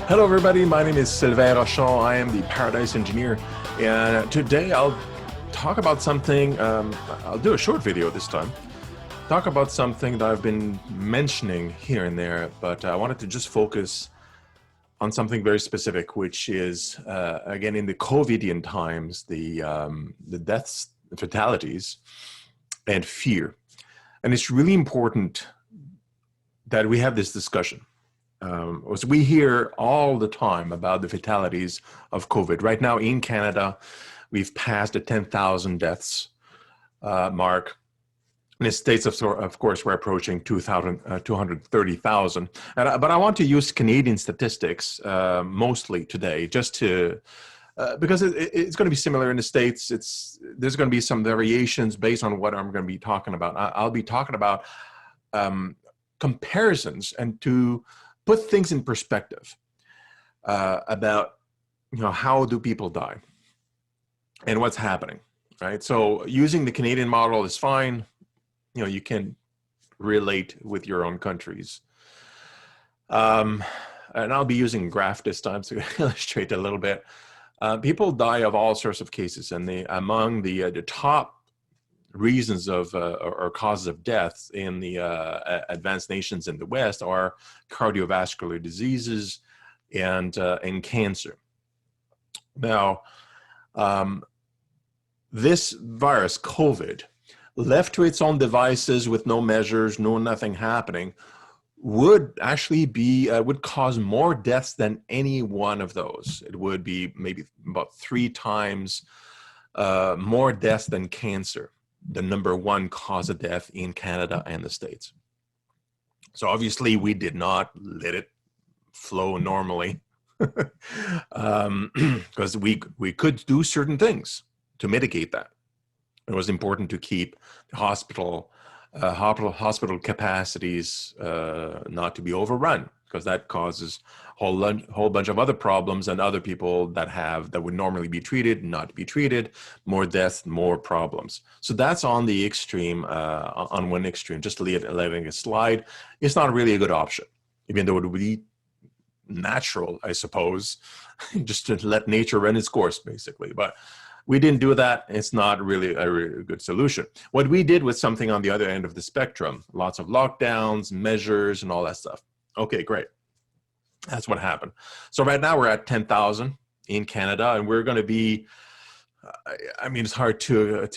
Hello everybody, my name is Sylvain Rochon. I am the Paradise Engineer, and today I'll talk about something, I'll do a short video this time, talk about something that I've been mentioning here and there, but I wanted to just focus on something very specific, which is, again, in the Covidian times, the deaths, the fatalities, and fear. And it's really important that we have this discussion. As we hear all the time about the fatalities of COVID. Right now in Canada, we've passed the 10,000 deaths mark. In the States, of course, we're approaching 230,000. But I want to use Canadian statistics mostly today, just to, because it's going to be similar in the States. There's going to be some variations based on what I'm going to be talking about. I'll be talking about comparisons and to put things in perspective about, how do people die and what's happening, right? So using the Canadian model is fine. You can relate with your own countries. And I'll be using a graph this time to illustrate a little bit. People die of all sorts of cases, and among the top reasons of or causes of death in the advanced nations in the West are cardiovascular diseases and cancer. Now, this virus, COVID, left to its own devices with no measures, nothing happening, would actually be, would cause more deaths than any one of those. It would be maybe about 3 times more deaths than cancer, the #1 cause of death in Canada and the States. So obviously we did not let it flow normally because we could do certain things to mitigate that. It was important to keep the hospital capacities not to be overrun, because that causes a whole bunch of other problems, and other people that would normally be treated not be treated, more deaths, more problems. So that's on the extreme, on one extreme, just letting it slide. It's not really a good option, even though it would be natural, I suppose, just to let nature run its course, basically. But we didn't do that. It's not really a really good solution. What we did was something on the other end of the spectrum, lots of lockdowns, measures, and all that stuff. Okay, great. That's what happened. So right now we're at 10,000 in Canada, and we're going to be, I mean, it's hard to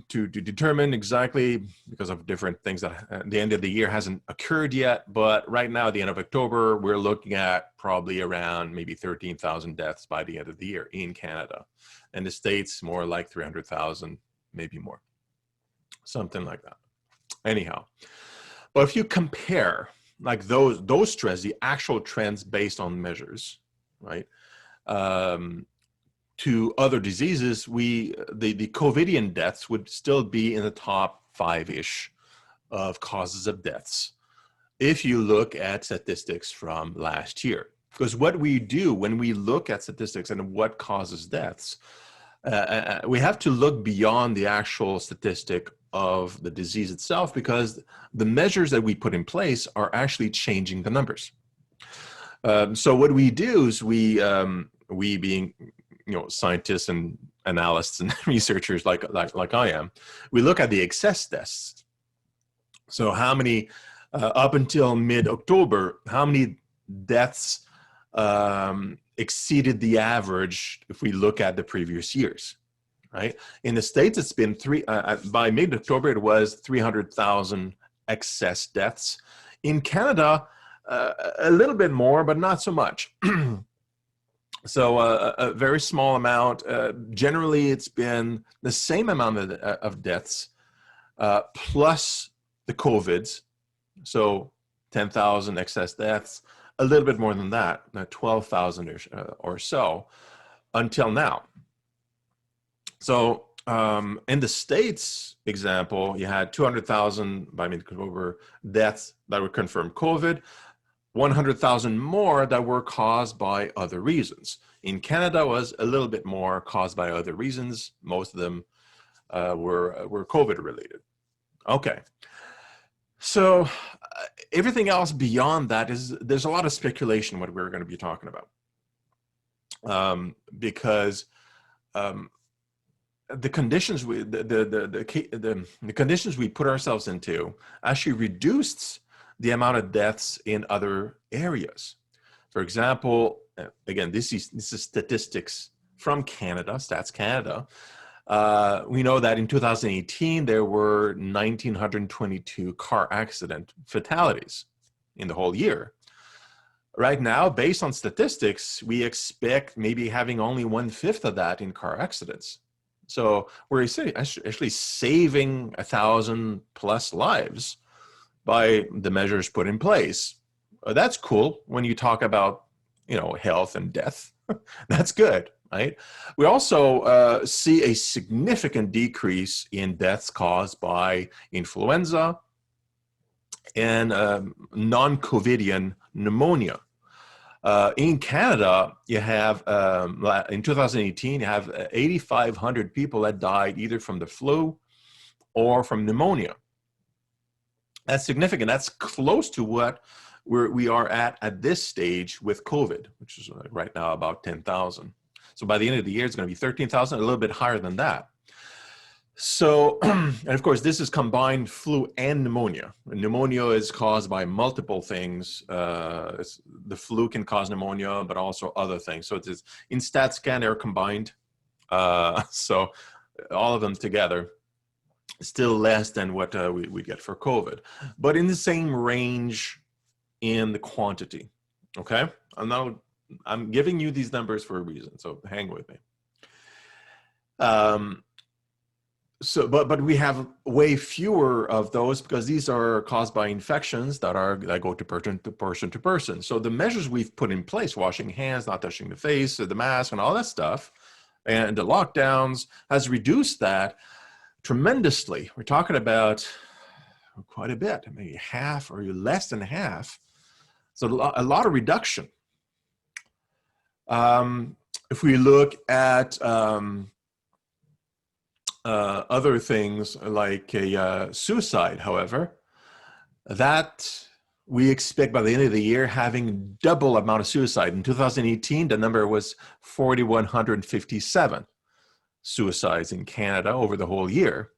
determine exactly because of different things that at the end of the year hasn't occurred yet. But right now, at the end of October, we're looking at probably around maybe 13,000 deaths by the end of the year in Canada. And the States, more like 300,000, maybe more, something like that. Anyhow, but if you compare like those trends, the actual trends based on measures, right, to other diseases, the Covidian deaths would still be in the top 5-ish of causes of deaths if you look at statistics from last year. Because what we do when we look at statistics and what causes deaths, we have to look beyond the actual statistic of the disease itself, because the measures that we put in place are actually changing the numbers. So what we do is we being scientists and analysts and researchers like I am, we look at the excess deaths. So how many up until mid-October, how many deaths exceeded the average if we look at the previous years, right? In the States, it's been by mid-October, it was 300,000 excess deaths. In Canada, a little bit more, but not so much. So a very small amount. Generally, it's been the same amount of deaths plus the COVIDs. So 10,000 excess deaths, a little bit more than that, 12,000 or so until now. So in the States example, you had 200,000 by mid-October deaths that were confirmed COVID, 100,000 more that were caused by other reasons. In Canada was a little bit more caused by other reasons. Most of them were COVID related. Okay. So everything else beyond that there's a lot of speculation what we're going to be talking about, because the conditions the conditions we put ourselves into actually reduced the amount of deaths in other areas. For example, again, this is statistics from Canada, Stats Canada. We know that in 2018 there were 1,922 car accident fatalities in the whole year. Right now, based on statistics, we expect maybe having only 1/5 of that in car accidents. So we're actually saving 1,000+ lives by the measures put in place. That's cool when you talk about, health and death. That's good, right? We also see a significant decrease in deaths caused by influenza and non-COVIDian pneumonia. In Canada, you have, in 2018, you have 8,500 people that died either from the flu or from pneumonia. That's significant. That's close to what we are at this stage with COVID, which is right now about 10,000. So by the end of the year, it's going to be 13,000, a little bit higher than that. So, and of course, this is combined flu and pneumonia. Pneumonia is caused by multiple things. The flu can cause pneumonia, but also other things. So it's in StatScan, they're combined. So all of them together, still less than what we get for COVID, but in the same range in the quantity. Okay, I'm giving you these numbers for a reason, so hang with me. So, but we have way fewer of those because these are caused by infections that go to person to person to person. So the measures we've put in place, washing hands, not touching the face, the mask, and all that stuff, and the lockdowns has reduced that tremendously. We're talking about quite a bit, maybe half or less than half. So a lot of reduction. If we look at other things like suicide, however, that we expect by the end of the year having double amount of suicide. In 2018, the number was 4,157 suicides in Canada over the whole year.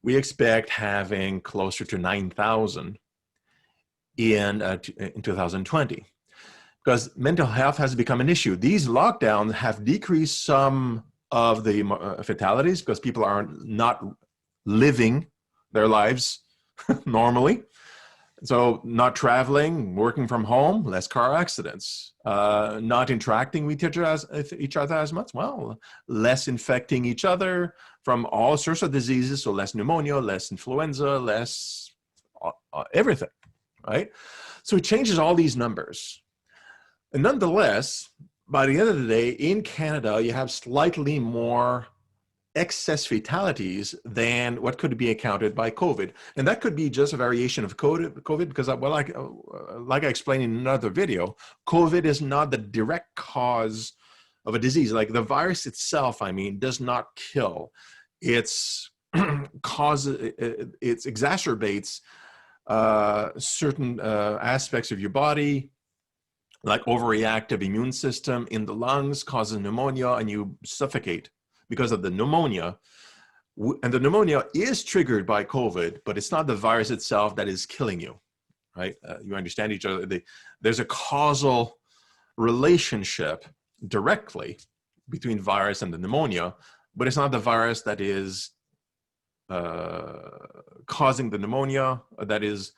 We expect having closer to 9,000 in 2020, because mental health has become an issue. These lockdowns have decreased some of the fatalities because people are not living their lives normally. So not traveling, working from home, less car accidents, not interacting with each other as much, well, less infecting each other from all sorts of diseases, so less pneumonia, less influenza, less everything, right? So it changes all these numbers. And nonetheless, by the end of the day, in Canada, you have slightly more excess fatalities than what could be accounted by COVID. And that could be just a variation of COVID because, like I explained in another video, COVID is not the direct cause of a disease. Like the virus itself, does not kill. It's it exacerbates certain aspects of your body, like overreactive immune system in the lungs, causes pneumonia, and you suffocate because of the pneumonia. And the pneumonia is triggered by COVID, but it's not the virus itself that is killing you, right? You understand each other. There's a causal relationship directly between virus and the pneumonia, but it's not the virus that is causing the pneumonia. That is,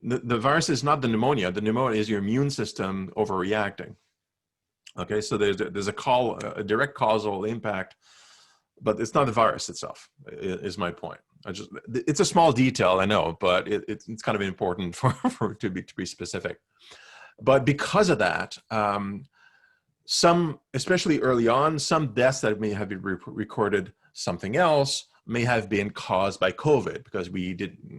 the virus is not the pneumonia. The pneumonia is your immune system overreacting. Okay, so there's a direct causal impact, but it's not the virus itself, is my point. It's a small detail, I know, but it's kind of important to be specific. But because of that, some, especially early on, some deaths that may have been recorded something else may have been caused by COVID, because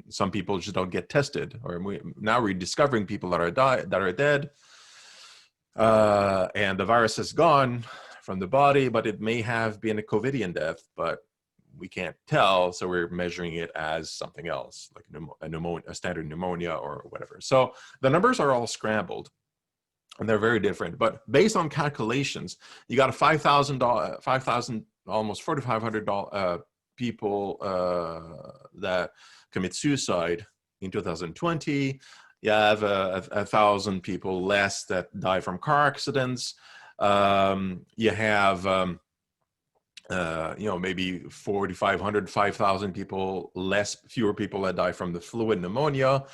some people just don't get tested, or now we're discovering people that are dead, and the virus is gone from the body, but it may have been a COVIDian death, but we can't tell, so we're measuring it as something else, like a standard pneumonia or whatever. So the numbers are all scrambled, and they're very different. But based on calculations, you got a $5,000, almost $4,500 people that commit suicide in 2020. You have 1,000 people less that die from car accidents. You have maybe 4,500, 5,000 people less, fewer people that die from the flu and pneumonia.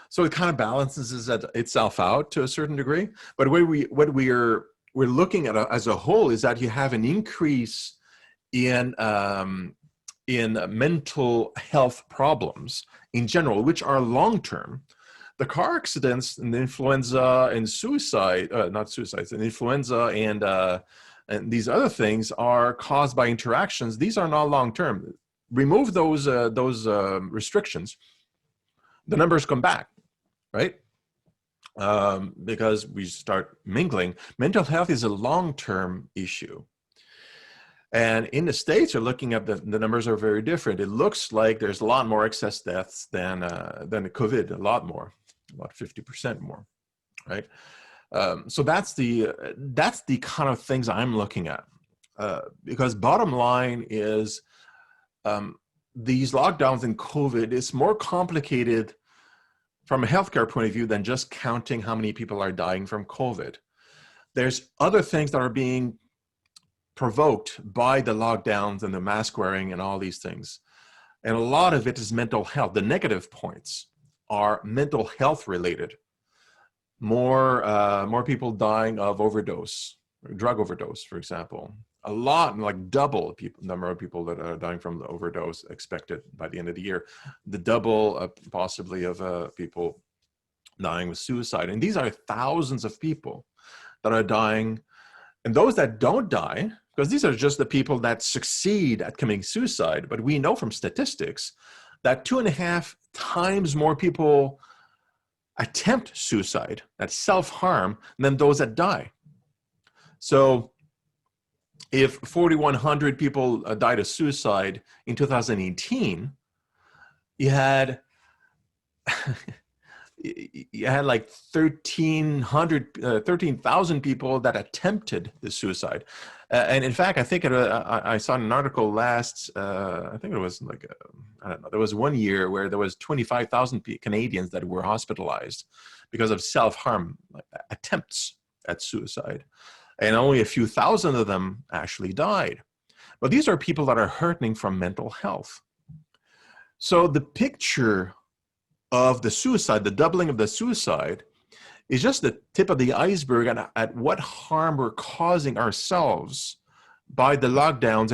So it kind of balances itself out to a certain degree. But what we're looking at as a whole is that you have an increase in mental health problems in general, which are long-term. The car accidents and the influenza and suicide, not suicides, and influenza and these other things are caused by interactions. These are not long-term. Remove those restrictions, the numbers come back, right? Because we start mingling. Mental health is a long-term issue. And in the States, you're looking at the numbers are very different. It looks like there's a lot more excess deaths than the COVID, a lot more, about 50% more, right? So that's the kind of things I'm looking at, because bottom line is these lockdowns in COVID is more complicated from a healthcare point of view than just counting how many people are dying from COVID. There's other things that are being provoked by the lockdowns and the mask wearing and all these things. And a lot of it is mental health. The negative points are mental health related. More people dying of overdose, drug overdose, for example. A lot, like double number of people that are dying from the overdose expected by the end of the year. The double possibly of people dying with suicide. And these are thousands of people that are dying. And those that don't die, because these are just the people that succeed at committing suicide, but we know from statistics that 2.5 times more people attempt suicide, that's self-harm, than those that die. So if 4,100 people died of suicide in 2018, you had like 13,000 people that attempted the suicide. And in fact, I think I saw an article last, I think it was like, I don't know, there was one year where there was 25,000 Canadians that were hospitalized because of self-harm attempts at suicide. And only a few thousand of them actually died. But these are people that are hurting from mental health. So the picture of the suicide, the doubling of the suicide, is just the tip of the iceberg at what harm we're causing ourselves by the lockdowns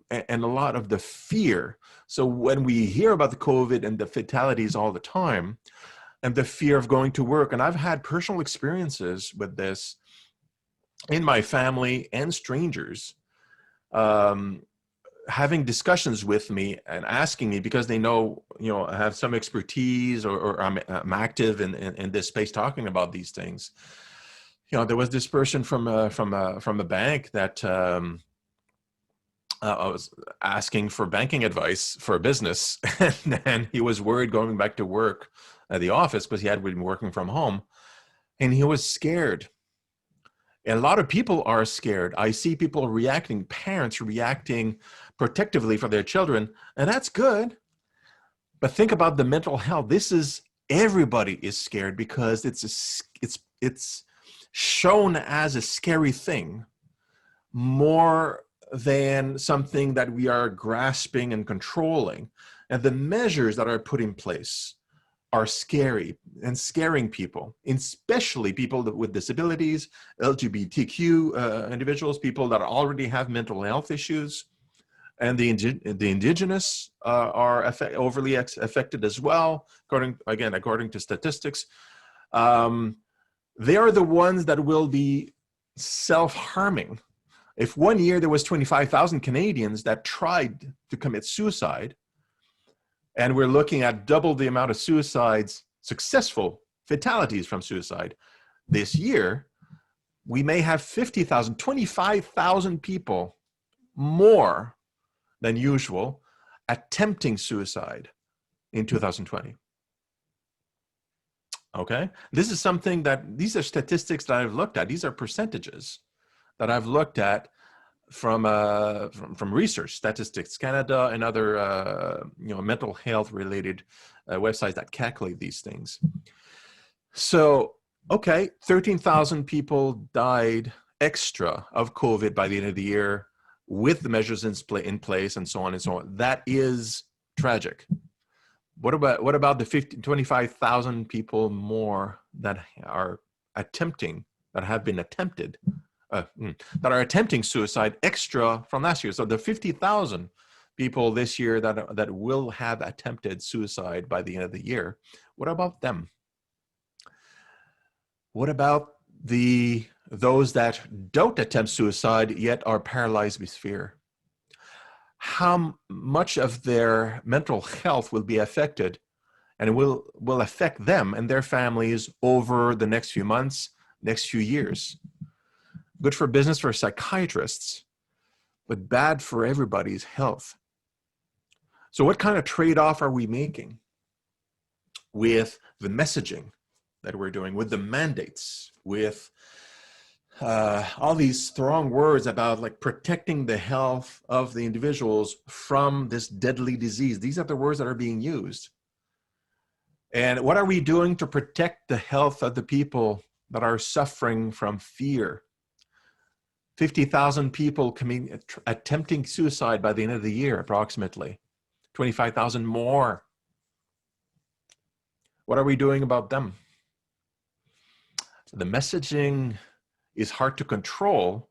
and a lot of the fear. So when we hear about the COVID and the fatalities all the time, and the fear of going to work, and I've had personal experiences with this in my family and strangers, having discussions with me and asking me, because they know, I have some expertise or I'm active in this space talking about these things. There was this person from a bank that I was asking for banking advice for a business, and he was worried going back to work at the office because he had been working from home, and he was scared. And a lot of people are scared. I see people reacting, parents reacting protectively for their children, and that's good. But think about the mental health. Everybody is scared because it's shown as a scary thing more than something that we are grasping and controlling. And the measures that are put in place are scary and scaring people, especially people with disabilities, LGBTQ individuals, people that already have mental health issues, and the indigenous are overly affected as well. According to statistics, they are the ones that will be self-harming. If one year there was 25,000 Canadians that tried to commit suicide, and we're looking at double the amount of suicides, successful fatalities from suicide this year, we may have 50,000, 25,000 people more than usual attempting suicide in 2020. Okay, this is something that, these are statistics that I've looked at. These are percentages that I've looked at from research, Statistics Canada, and other mental health related websites that calculate these things. So, okay, 13,000 people died extra of COVID by the end of the year with the measures in place and so on and so on. That is tragic. What about the 25,000 people more that are attempting, that have been attempted, that are attempting suicide extra from last year? So the 50,000 people this year that will have attempted suicide by the end of the year, what about them? What about those that don't attempt suicide yet are paralyzed with fear? How much of their mental health will be affected, and it will affect them and their families over the next few months, next few years? Good for business for psychiatrists, but bad for everybody's health. So what kind of trade-off are we making with the messaging that we're doing, with the mandates, with all these strong words about like protecting the health of the individuals from this deadly disease? These are the words that are being used. And what are we doing to protect the health of the people that are suffering from fear? 50,000 people attempting suicide by the end of the year, approximately. 25,000 more. What are we doing about them? The messaging is hard to control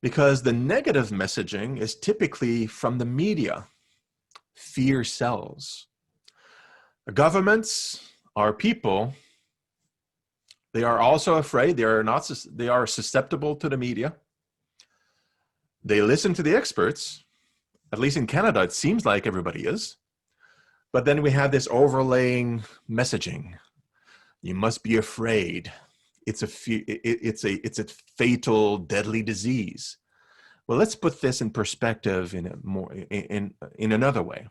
because the negative messaging is typically from the media. Fear sells. The governments, our people, they are also afraid. They are susceptible to the media. They listen to the experts. At least in Canada, it seems like everybody is. But then we have this overlaying messaging. You must be afraid. It's a fatal, deadly disease. Well, let's put this in perspective in another way.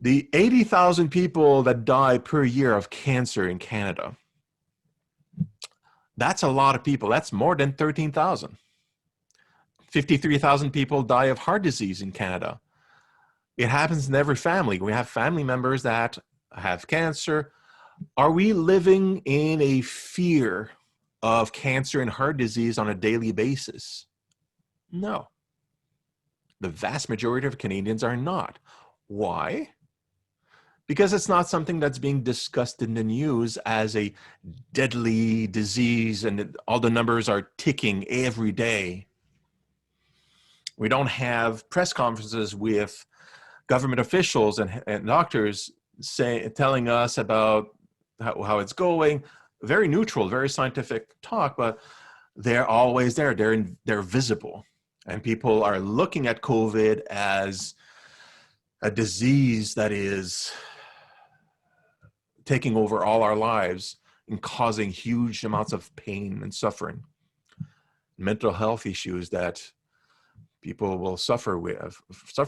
The 80,000 people that die per year of cancer in Canada, that's a lot of people. That's more than 13,000. 53,000 people die of heart disease in Canada. It happens in every family. We have family members that have cancer. Are we living in a fear of cancer and heart disease on a daily basis? No. The vast majority of Canadians are not. Why? Because it's not something that's being discussed in the news as a deadly disease and all the numbers are ticking every day. We don't have press conferences with government officials and doctors telling us about how it's going. Very neutral, very scientific talk, but they're always there. They're visible. And people are looking at COVID as a disease that is taking over all our lives and causing huge amounts of pain and suffering. Mental health issues that people will suffer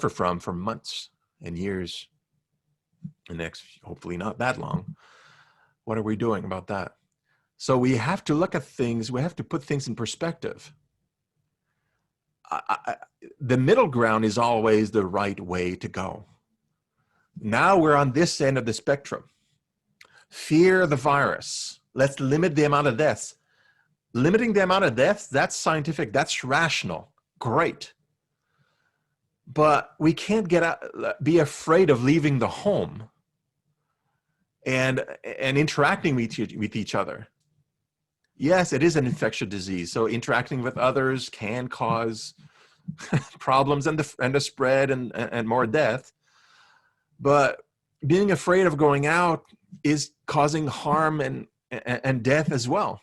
from for months and years, and next, hopefully not that long. What are we doing about that? So we have to look at things, we have to put things in perspective. The middle ground is always the right way to go. Now we're on this end of the spectrum. Fear the virus. Let's limit the amount of deaths. Limiting the amount of deaths, that's scientific, that's rational, great. But we can't be afraid of leaving the home and interacting with each other. Yes, it is an infectious disease, so interacting with others can cause problems and the spread and more death. But being afraid of going out is causing harm and death as well.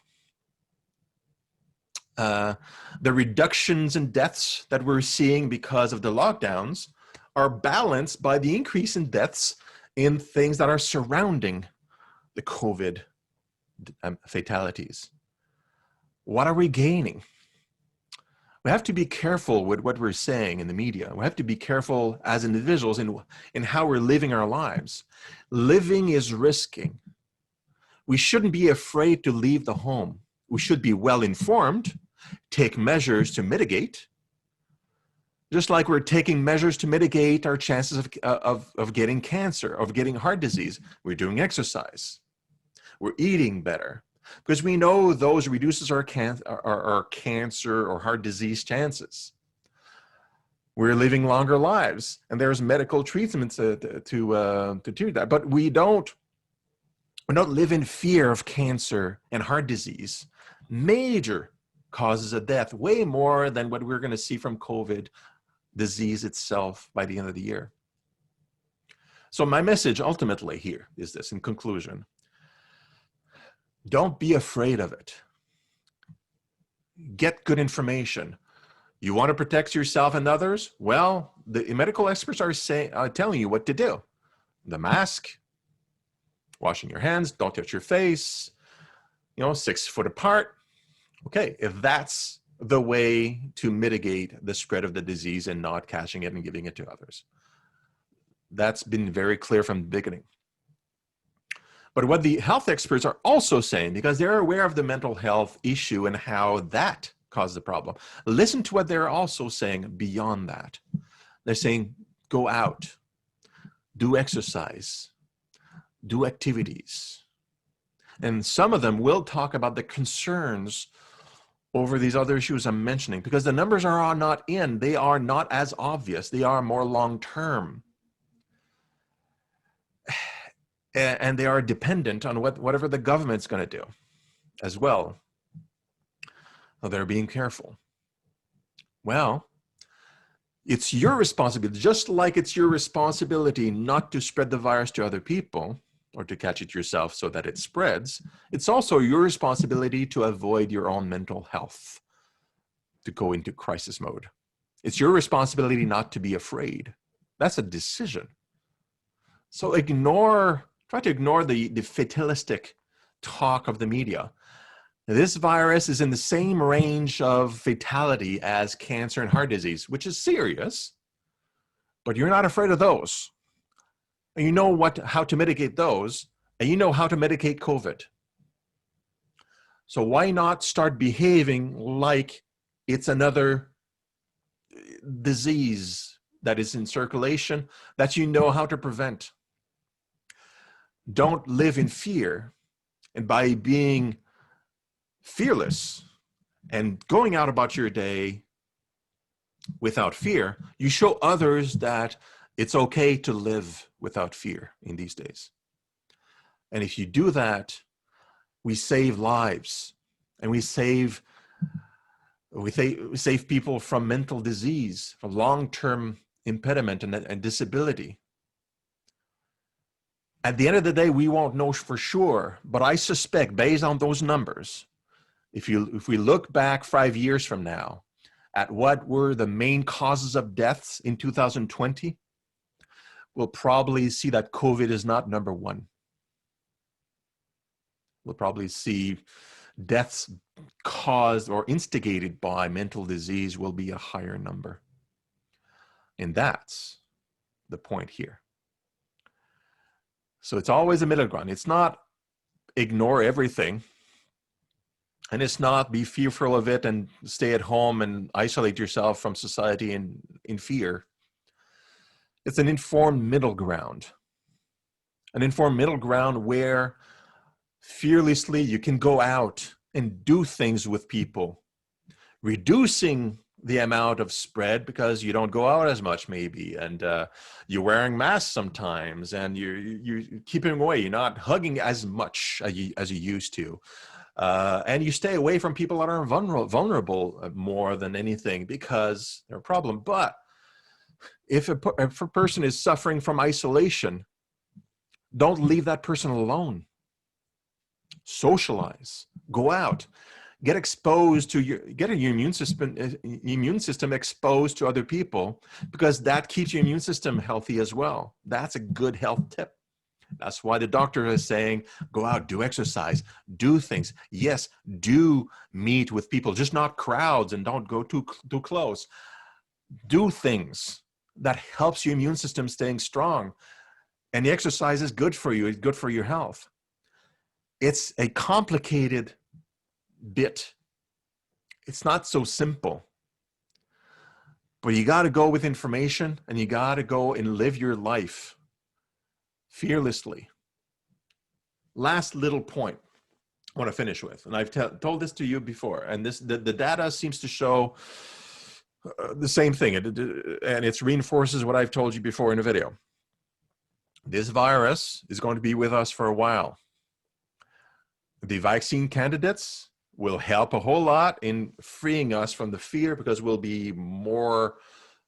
The reductions in deaths that we're seeing because of the lockdowns are balanced by the increase in deaths in things that are surrounding the COVID fatalities. What are we gaining? We have to be careful with what we're saying in the media. We have to be careful as individuals in how we're living our lives. Living is risking. We shouldn't be afraid to leave the home. We should be well informed, take measures to mitigate, just like we're taking measures to mitigate our chances of getting cancer, of getting heart disease. We're doing exercise. We're eating better because we know those reduces our cancer or heart disease chances. We're living longer lives, and there's medical treatments to do that. But we don't live in fear of cancer and heart disease, major causes of death, way more than what we're going to see from COVID disease itself by the end of the year. So my message ultimately here is this, in conclusion: don't be afraid of it. Get good information. You want to protect yourself and others? Well, the medical experts are telling you what to do. The mask, washing your hands, don't touch your face, 6 foot apart. Okay, if that's the way to mitigate the spread of the disease and not catching it and giving it to others. That's been very clear from the beginning. But what the health experts are also saying, because they're aware of the mental health issue and how that caused the problem, listen to what they're also saying beyond that. They're saying, go out, do exercise, do activities. And some of them will talk about the concerns over these other issues I'm mentioning, because the numbers are not in, they are not as obvious, they are more long-term. And they are dependent on whatever the government's going to do as well. So they're being careful. Well, it's your responsibility, just like it's your responsibility not to spread the virus to other people or to catch it yourself so that it spreads. It's also your responsibility to avoid your own mental health, to go into crisis mode. It's your responsibility not to be afraid. That's a decision. So try to ignore the fatalistic talk of the media. This virus is in the same range of fatality as cancer and heart disease, which is serious, but you're not afraid of those. And you know how to mitigate those, and you know how to mitigate COVID. So why not start behaving like it's another disease that is in circulation that you know how to prevent? Don't live in fear. And by being fearless and going out about your day without fear, you show others that it's okay to live without fear in these days. And if you do that, we save lives, and we save people from mental disease, from long-term impediment and disability. At the end of the day, we won't know for sure, but I suspect, based on those numbers, if we look back 5 years from now at what were the main causes of deaths in 2020, we'll probably see that COVID is not number one. We'll probably see deaths caused or instigated by mental disease will be a higher number. And that's the point here. So it's always a middle ground. It's not ignore everything, and it's not be fearful of it and stay at home and isolate yourself from society in fear. It's an informed middle ground. An informed middle ground where fearlessly you can go out and do things with people, reducing the amount of spread because you don't go out as much maybe, and you're wearing masks sometimes, and you're keeping away, you're not hugging as much as you used to, and you stay away from people that are vulnerable more than anything because they're a problem. But if a person is suffering from isolation, don't leave that person alone. Socialize, go out, get exposed to get your immune system exposed to other people, because that keeps your immune system healthy as well. That's a good health tip. That's why the doctor is saying, go out, do exercise, do things. Yes, do meet with people, just not crowds, and don't go too close. Do things that helps your immune system staying strong. And the exercise is good for you. It's good for your health. It's a complicated bit. It's not so simple. But you got to go with information, and you got to go and live your life fearlessly. Last little point I want to finish with, and I've told this to you before, and the data seems to show the same thing, and it reinforces what I've told you before in a video. This virus is going to be with us for a while. The vaccine candidates will help a whole lot in freeing us from the fear, because we'll be more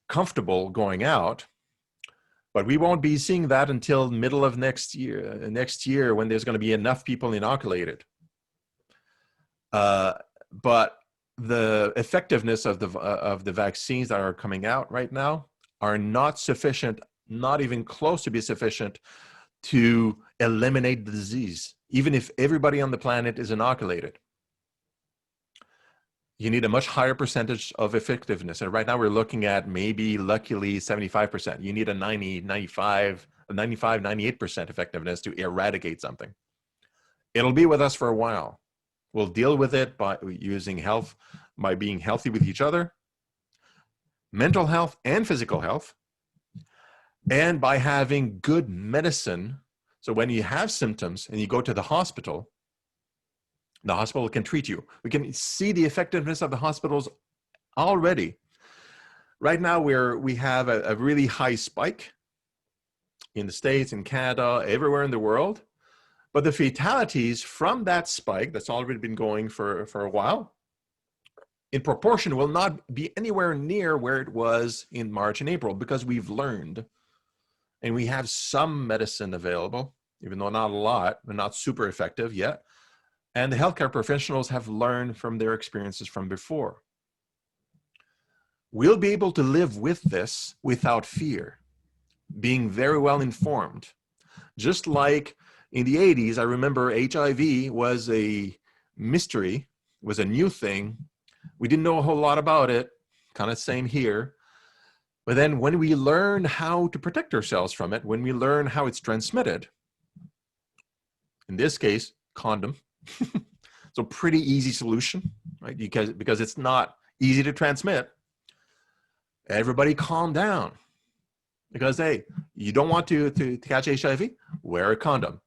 comfortable going out. But we won't be seeing that until middle of next year, when there's going to be enough people inoculated. But the effectiveness of the vaccines that are coming out right now are not sufficient, not even close to be sufficient to eliminate the disease, even if everybody on the planet is inoculated. You need a much higher percentage of effectiveness. And right now we're looking at maybe, luckily, 75%. You need a 95, 98% effectiveness to eradicate something. It'll be with us for a while. We'll deal with it by using health, by being healthy with each other, mental health and physical health, and by having good medicine. So when you have symptoms and you go to the hospital can treat you. We can see the effectiveness of the hospitals already. Right now, we have a really high spike in the States, in Canada, everywhere in the world. But the fatalities from that spike that's already been going for a while, in proportion, will not be anywhere near where it was in March and April, because we've learned, and we have some medicine available, even though not a lot, and not super effective yet. And the healthcare professionals have learned from their experiences from before. We'll be able to live with this without fear, being very well informed. Just like in the 80s, I remember HIV was a mystery, was a new thing. We didn't know a whole lot about it, kind of same here. But then when we learn how to protect ourselves from it, when we learn how it's transmitted, in this case, condom. So pretty easy solution, right? Because it's not easy to transmit. Everybody calm down. Because, hey, you don't want to catch HIV? Wear a condom.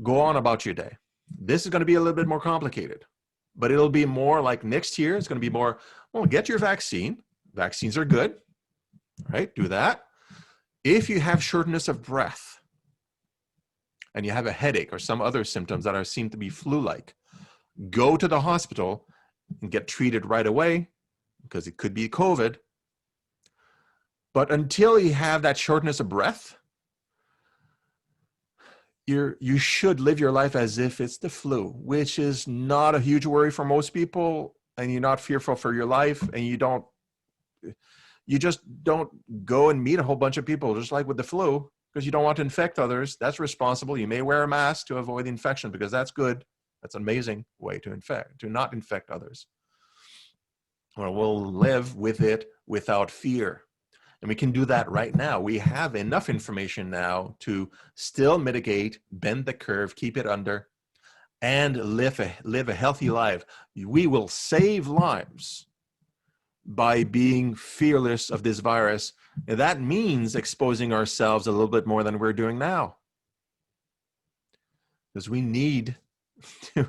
Go on about your day. This is going to be a little bit more complicated. But it'll be more like next year. It's going to be more, well, get your vaccine. Vaccines are good, right? Do that. If you have shortness of breath, and you have a headache or some other symptoms that seem to be flu-like, go to the hospital and get treated right away, because it could be COVID. But until you have that shortness of breath, you should live your life as if it's the flu, which is not a huge worry for most people, and you're not fearful for your life, and you just don't go and meet a whole bunch of people, just like with the flu, because you don't want to infect others. That's responsible. You may wear a mask to avoid infection, because that's good. That's an amazing way to not infect others. Well, we'll live with it without fear. And we can do that right now. We have enough information now to still mitigate, bend the curve, keep it under, and live a healthy life. We will save lives by being fearless of this virus. And that means exposing ourselves a little bit more than we're doing now. Because we need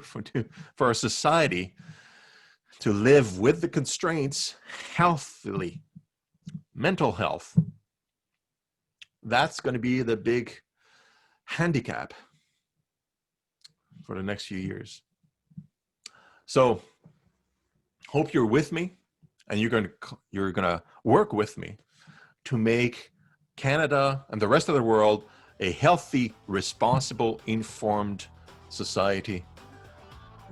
for our society to live with the constraints healthily. Mental health. That's going to be the big handicap for the next few years. So, hope you're with me, and you're going to work with me to make Canada and the rest of the world a healthy, responsible, informed society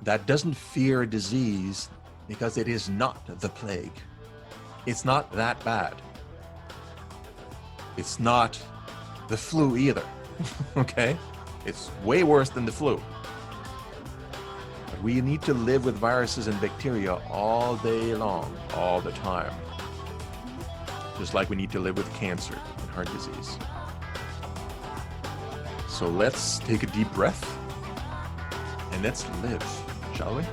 that doesn't fear disease, because it is not the plague. It's not that bad. It's not the flu either. Okay? It's way worse than the flu. But we need to live with viruses and bacteria all day long, all the time. Just like we need to live with cancer and heart disease. So let's take a deep breath and let's live, shall we?